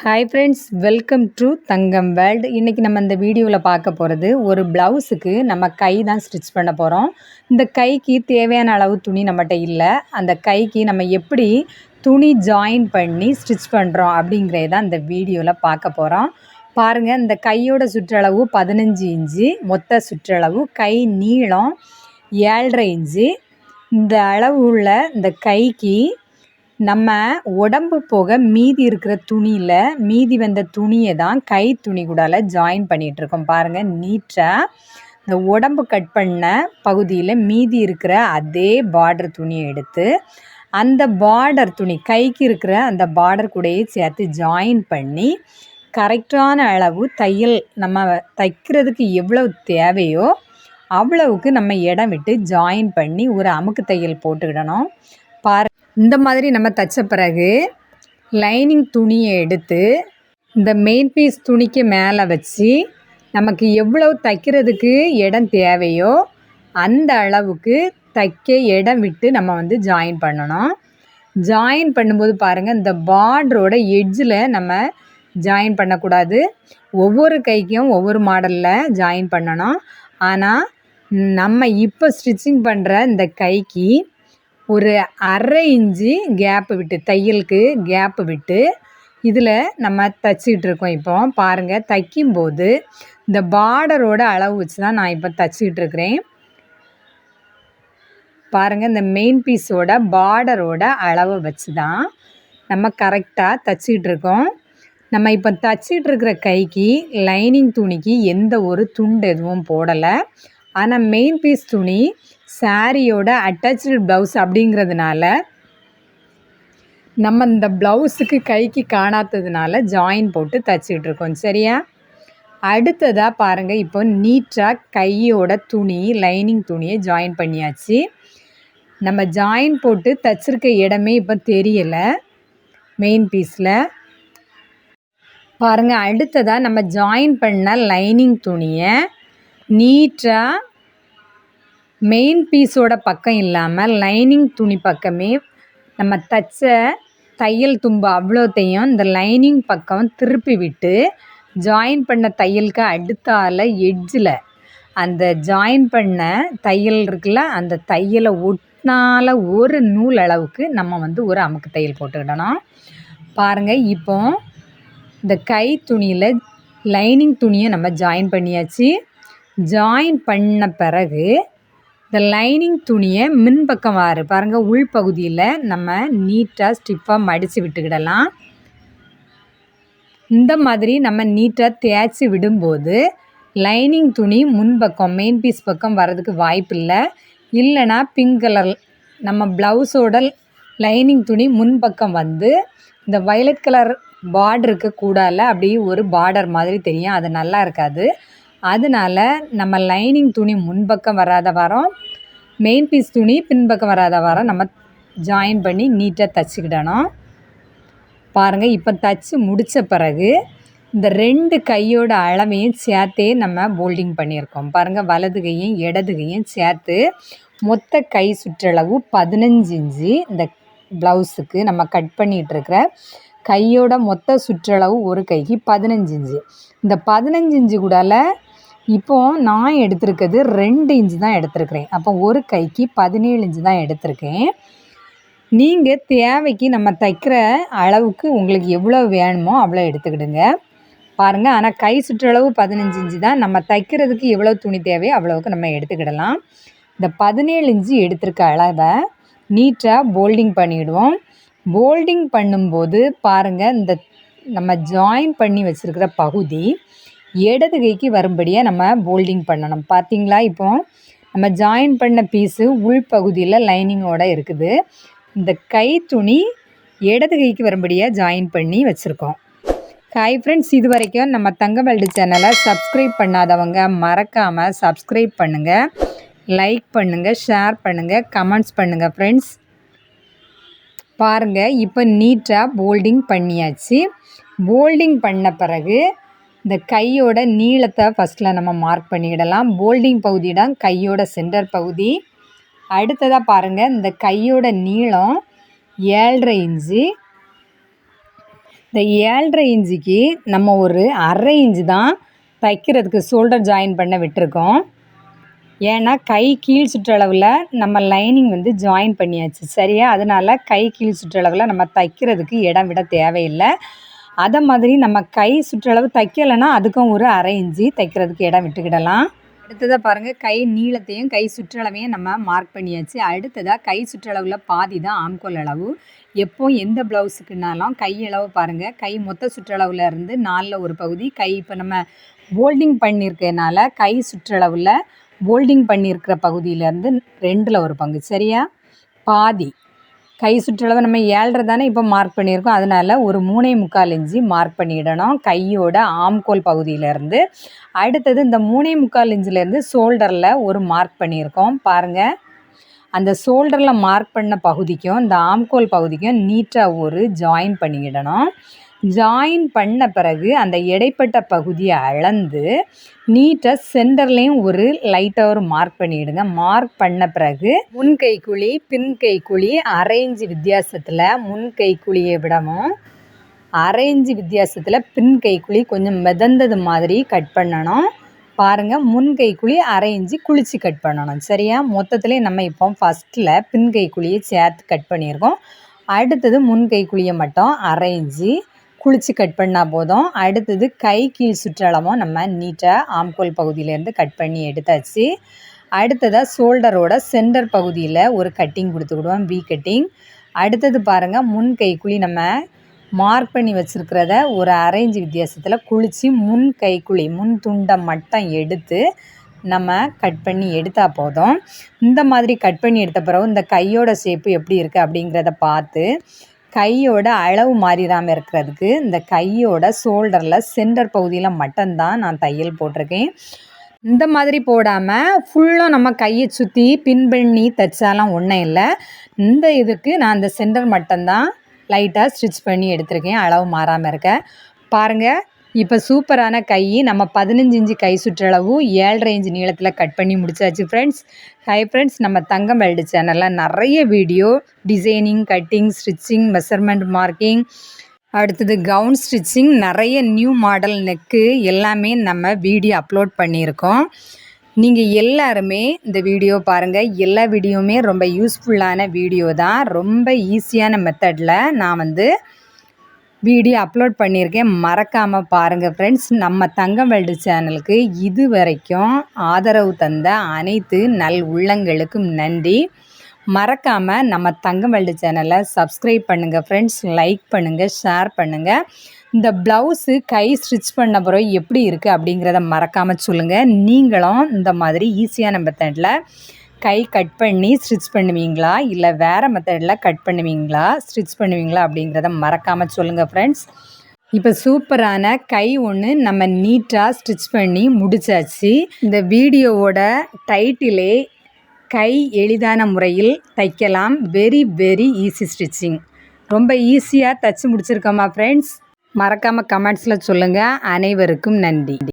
Hi friends, welcome to Thangam world. இன்றைக்கி நம்ம இந்த வீடியோவில் பார்க்க போகிறது ஒரு ப்ளவுஸுக்கு நம்ம கை தான் ஸ்டிச் பண்ண போகிறோம். இந்த கைக்கு தேவையான அளவு துணி நம்மகிட்ட இல்லை. அந்த கைக்கு நம்ம எப்படி துணி ஜாயின் பண்ணி ஸ்டிச் பண்ணுறோம் அப்படிங்கிறத தான் இந்த வீடியோவில் பார்க்க போகிறோம். பாருங்கள், இந்த கையோட சுற்றளவு 15 இன்ச்சு, மொத்த சுற்றளவு கை நீளம் 7.5 இன்ச்சு. இந்த அளவு உள்ள இந்த கைக்கு நம்ம உடம்பு போக மீதி இருக்கிற துணியில் மீதி வந்த துணியை தான் கை துணி கூடால ஜாயின் பண்ணிகிட்ருக்கோம். பாருங்கள், நீட்டாக இந்த உடம்பு கட் பண்ண பகுதியில் மீதி இருக்கிற அதே பார்டர் துணியை எடுத்து அந்த பார்டர் துணி கைக்கு இருக்கிற அந்த பார்டர் கூடயே சேர்த்து ஜாயின் பண்ணி கரெக்டான அளவு தையல் நம்ம தைக்கிறதுக்கு எவ்வளவு தேவையோ அவ்வளவுக்கு நம்ம இடம் விட்டு ஜாயின் பண்ணி ஒரு அமுக்கு தையல் போட்டுக்கிடணும். இந்த மாதிரி நம்ம தைச்ச பிறகு லைனிங் துணியை எடுத்து இந்த மெயின் பீஸ் துணிக்கு மேலே வச்சு நமக்கு எவ்வளவு தைக்கிறதுக்கு இடம் தேவையோ அந்த அளவுக்கு தைக்க இடம் விட்டு நம்ம ஜாயின் பண்ணணும். ஜாயின் பண்ணும்போது பாருங்கள், இந்த பார்டரோட எட்ஜில் நம்ம ஜாயின் பண்ணக்கூடாது. ஒவ்வொரு கைக்கும் ஒவ்வொரு மாடலில் ஜாயின் பண்ணணும். ஆனால் நம்ம இப்போ ஸ்டிச்சிங் பண்ணுற இந்த கைக்கு ஒரு 1/2 இன்ச்சு கேப்பு விட்டு, தையலுக்கு கேப்பு விட்டு இதில் நம்ம தைச்சிக்கிட்டு இருக்கோம். இப்போ பாருங்கள், தைக்கும்போது இந்த பார்டரோட அளவு வச்சு தான் நான் இப்போ தைச்சிக்கிட்டு இருக்கிறேன். பாருங்கள், இந்த மெயின் பீஸோட பார்டரோட அளவை வச்சு தான் நம்ம கரெக்டாக தைச்சிக்கிட்டு இருக்கோம். நம்ம இப்போ தைச்சிக்கிட்டு இருக்கிற கைக்கு லைனிங் துணிக்கு எந்த ஒரு துண்டு எதுவும் போடலை. ஆனால் மெயின் பீஸ் துணி சாரியோட அட்டாச்சு ப்ளவுஸ் அப்படிங்கிறதுனால நம்ம இந்த ப்ளவுஸுக்கு கைக்கு காணாததுனால ஜாயின் போட்டு தைச்சிக்கிட்டு இருக்கோம். சரியா? அடுத்ததாக பாருங்கள், இப்போ நீட்டாக கையோட துணி லைனிங் துணியை ஜாயின் பண்ணியாச்சு. நம்ம ஜாயின் போட்டு தைச்சிருக்க இடமே இப்போ தெரியலை மெயின் பீஸில். பாருங்கள், அடுத்ததாக நம்ம ஜாயின் பண்ண லைனிங் துணியை நீட்டாக மெயின் பீஸோட பக்கம் இல்லாமல் லைனிங் துணி பக்கமே நம்ம தைச்ச தையல் தும்பு அவ்வளோத்தையும் இந்த லைனிங் பக்கம் திருப்பி விட்டு ஜாயின் பண்ண தையலுக்கு அடுத்தால எட்ஜில் அந்த ஜாயின் பண்ண தையல் இருக்குல்ல, அந்த தையலை ஒட்டினால ஒரு நூல் அளவுக்கு நம்ம ஒரு அமுக்கு தையல் போட்டுக்கிடணும். பாருங்கள், இப்போ இந்த கை துணியில் லைனிங் துணியை நம்ம ஜாயின் பண்ணியாச்சு. ஜாயின் பண்ண பிறகு இந்த லைனிங் துணியை மின்பக்கம் பாருங்கள், உள்பகுதியில் நம்ம நீட்டாக ஸ்டிஃபாக மடித்து விட்டுக்கிடலாம். இந்த மாதிரி நம்ம நீட்டாக தேய்ச்சி விடும்போது லைனிங் துணி முன்பக்கம் மெயின் பீஸ் பக்கம் வர்றதுக்கு வாய்ப்பு இல்லை. இல்லைனா பிங்க் கலர் நம்ம ப்ளவுஸோட லைனிங் துணி முன்பக்கம் இந்த வயலட் கலர் பார்டருக்கு கூடால அப்படியே ஒரு பார்டர் மாதிரி தெரியும். அது நல்லா இருக்காது. அதனால் நம்ம லைனிங் துணி முன்பக்கம் வராத வாரம், மெயின் பீஸ் துணி பின்பக்கம் வராத வாரம் நம்ம ஜாயின் பண்ணி நீட்டாக தைச்சிக்கிடணும். பாருங்கள், இப்போ தைச்சி முடித்த பிறகு இந்த 2 கையோட அளவையும் சேர்த்தே நம்ம போல்டிங் பண்ணியிருக்கோம். பாருங்கள், வலது கையும் இடது கையும் சேர்த்து மொத்த கை சுற்றளவு 15 இன்ச்சு. இந்த ப்ளவுஸுக்கு நம்ம கட் பண்ணிகிட்ருக்கிற கையோட மொத்த சுற்றளவு ஒரு கைக்கு 15 இன்ச்சு. இந்த 15 இன்ச்சு கூடால இப்போது நான் எடுத்திருக்கிறது 2 இன்ச்சு தான் எடுத்திருக்கிறேன். அப்போ ஒரு கைக்கு 17 இன்ச்சு தான் எடுத்திருக்கேன். நீங்கள் தேவைக்கு நம்ம தைக்கிற அளவுக்கு உங்களுக்கு எவ்வளோ வேணுமோ அவ்வளோ எடுத்துக்கிடுங்க. பாருங்கள், ஆனால் கை சுற்றளவு 15 இன்ச்சு தான். நம்ம தைக்கிறதுக்கு எவ்வளோ துணி தேவையோ அவ்வளோவுக்கு நம்ம எடுத்துக்கிடலாம். இந்த 17 இன்ச்சு எடுத்திருக்க அளவை நீட்டாக போல்டிங் பண்ணிவிடுவோம். போல்டிங் பண்ணும்போது பாருங்கள், இந்த நம்ம ஜாயின் பண்ணி வச்சுருக்கிற பகுதி இடது கைக்கு வரும்படியாக நம்ம போல்டிங் பண்ணணும். பார்த்திங்களா? இப்போ நம்ம ஜாயின் பண்ண பீஸு உள்பகுதியில் லைனிங்கோடு இருக்குது. இந்த கை துணி இடது கைக்கு வரும்படியாக ஜாயின் பண்ணி வச்சுருக்கோம். ஹாய் ஃப்ரெண்ட்ஸ், இது வரைக்கும் நம்ம தங்கம் வேர்ல்டு சேனலை சப்ஸ்கிரைப் பண்ணாதவங்க மறக்காமல் சப்ஸ்கிரைப் பண்ணுங்கள், லைக் பண்ணுங்கள், ஷேர் பண்ணுங்கள், கமெண்ட்ஸ் பண்ணுங்கள் ஃப்ரெண்ட்ஸ். பாருங்கள், இப்போ நீட்டாக போல்டிங் பண்ணியாச்சு. போல்டிங் பண்ண பிறகு இந்த கையோட நீளத்தை ஃபஸ்ட்டில் நம்ம மார்க் பண்ணிக்கிடலாம். போல்டிங் பகுதி தான் கையோட சென்டர் பகுதி. அடுத்ததாக பாருங்கள், இந்த கையோட நீளம் 7.5 இன்ச்சு. இந்த 7.5 இன்ச்சுக்கு நம்ம ஒரு 1/2 இன்ச்சு தான் தைக்கிறதுக்கு ஷோல்டர் ஜாயின் பண்ண விட்டுருக்கோம். ஏன்னா கை கீழ் சுற்றளவில் நம்ம லைனிங் வந்து ஜாயின் பண்ணியாச்சு சரியா, அதனால் கை கீழ் சுற்றளவில் நம்ம தைக்கிறதுக்கு இடம் விட தேவையில்லை. அதை மாதிரி நம்ம கை சுற்றளவு தைக்கலைன்னா அதுக்கும் ஒரு 1/2 இன்ச்சு தைக்கிறதுக்கு இடம் விட்டுக்கிடலாம். அடுத்ததாக பாருங்கள், கை நீளத்தையும் கை சுற்றளவையும் நம்ம மார்க் பண்ணியாச்சு. அடுத்ததாக கை சுற்றளவில் பாதி தான் ஆம்கோல் அளவு. எப்போ எந்த ப்ளவுஸுக்குனாலும் கை அளவு பாருங்கள், கை மொத்த சுற்றளவில் இருந்து 4ல் ஒரு பகுதி கை. இப்போ நம்ம போல்டிங் பண்ணியிருக்கனால கை சுற்றளவில் போல்டிங் பண்ணியிருக்கிற பகுதியிலேருந்து 2ல் ஒரு பங்கு சரியா, பாதி கை சுற்றளவு நம்ம 7.5 தானே இப்போ மார்க் பண்ணியிருக்கோம். அதனால் ஒரு 3.25 இன்ச்சு மார்க் பண்ணிடணும் கையோட ஆம்கோல் பகுதியிலேருந்து. அடுத்தது இந்த 3.25 இன்ச்சிலேருந்து ஷோல்டரில் ஒரு மார்க் பண்ணியிருக்கோம் பாருங்கள். அந்த ஷோல்டரில் மார்க் பண்ண பகுதிக்கும் இந்த ஆம்கோல் பகுதிக்கும் நீட்டாக ஒரு ஜாயின் பண்ணிக்கிடணும். ஜாயின் பண்ண பிறகு அந்த இடைப்பட்ட பகுதியை அளந்து நீட்டாக சென்டர்லேயும் ஒரு லைட்டாக ஒரு மார்க் பண்ணிவிடுங்க. மார்க் பண்ண பிறகு முன் கைக்குழி பின் கைக்குழி 1/2 இன்ச்சு வித்தியாசத்தில் முன் கைக்குழியை விடவும் 1/2 இன்ச்சு வித்தியாசத்தில் பின் கைக்குழி கொஞ்சம் மிதந்தது மாதிரி கட் பண்ணணும். பாருங்கள், முன் கைக்குழி 1/2 இன்ச்சு குளிச்சு கட் பண்ணணும் சரியா. மொத்தத்துலேயே நம்ம இப்போ ஃபஸ்ட்டில் பின் கைக்குழியை சேர்த்து கட் பண்ணியிருக்கோம். அடுத்தது முன் கைக்குழியை மட்டும் 1/2 இன்ச்சு குளிச்சு கட் பண்ணால் போதும். அடுத்தது கை கீழ் சுற்றளவும் நம்ம நீட்டாக ஆம்கோல் பகுதியிலேருந்து கட் பண்ணி எடுத்தாச்சு. அடுத்ததாக ஷோல்டரோட சென்டர் பகுதியில் ஒரு கட்டிங் கொடுத்துக்கிடுவோம், வி கட்டிங். அடுத்தது பாருங்கள், முன் கைக்குழி நம்ம மார்க் பண்ணி வச்சுருக்கிறத ஒரு 1/2 இன்ச்சு வித்தியாசத்தில் குளித்து முன் கைக்குழி முன் துண்டை மட்டும் எடுத்து நம்ம கட் பண்ணி எடுத்தால் போதும். இந்த மாதிரி கட் பண்ணி எடுத்த பிறகு இந்த கையோட ஷேப்பு எப்படி இருக்குது அப்படிங்கிறத பார்த்து கையோட அளவு மாறிடாமல் இருக்கிறதுக்கு இந்த கையோட ஷோல்டரில் சென்டர் பகுதியில் மட்டும்தான் நான் தையல் போட்டிருக்கேன். இந்த மாதிரி போடாமல் ஃபுல்லும் நம்ம கையை சுற்றி பின் பண்ணி தைச்சாலாம் ஒன்றும் இல்லை. இந்த இதுக்கு நான் இந்த சென்டர் மட்டும்தான் லைட்டாக ஸ்டிச் பண்ணி எடுத்திருக்கேன், அளவு மாறாமல் இருக்க. பாருங்கள், இப்போ சூப்பரான கை நம்ம 15 இன்ச்சு கை சுற்றளவு 7.5 இன்ச்சு நீளத்தில் கட் பண்ணி முடிச்சாச்சு ஃப்ரெண்ட்ஸ். ஹை ஃப்ரெண்ட்ஸ், நம்ம தங்கம் வெல்டு சேனலில் நிறைய video designing, cutting, stitching, measurement marking, அடுத்தது கவுன் ஸ்டிச்சிங், நிறைய நியூ மாடல் நெக்கு எல்லாமே நம்ம வீடியோ அப்லோட் பண்ணியிருக்கோம். நீங்கள் எல்லாருமே இந்த வீடியோ பாருங்கள். எல்லா வீடியோவுமே ரொம்ப யூஸ்ஃபுல்லான வீடியோ தான். ரொம்ப ஈஸியான மெத்தடில் நான் வந்து வீடியோ அப்லோட் பண்ணியிருக்கேன், மறக்காமல் பாருங்கள் ஃப்ரெண்ட்ஸ். நம்ம தங்கம் வெல்டு சேனலுக்கு இது வரைக்கும் ஆதரவு தந்த அனைத்து நல் உள்ளங்களுக்கும் நன்றி. மறக்காமல் நம்ம தங்கம் வெல்டு சேனலை சப்ஸ்கிரைப் பண்ணுங்கள் ஃப்ரெண்ட்ஸ், லைக் பண்ணுங்கள், ஷேர் பண்ணுங்கள். இந்த ப்ளவுஸு கை ஸ்டிச் பண்ண பிறகு எப்படி இருக்குது அப்படிங்கிறத மறக்காமல் சொல்லுங்கள். நீங்களும் இந்த மாதிரி ஈஸியான மெத்தடில் கை கட் பண்ணி ஸ்டிச் பண்ணுவீங்களா, இல்லை வேறு மெத்தடில் கட் பண்ணுவீங்களா, ஸ்டிச் பண்ணுவீங்களா அப்படிங்கிறத மறக்காமல் சொல்லுங்கள் ஃப்ரெண்ட்ஸ். இப்போ சூப்பரான கை ஒன்று நம்ம நீட்டாக ஸ்டிச் பண்ணி முடிச்சாச்சு. இந்த வீடியோவோட டைட்டிலே கை எளிதான முறையில் தைக்கலாம், வெரி வெரி ஈஸி ஸ்டிச்சிங். ரொம்ப ஈஸியாக தைச்சி முடிச்சிருக்கோமா ஃப்ரெண்ட்ஸ்? மறக்காமல் கமெண்ட்ஸில் சொல்லுங்கள். அனைவருக்கும் நன்றி.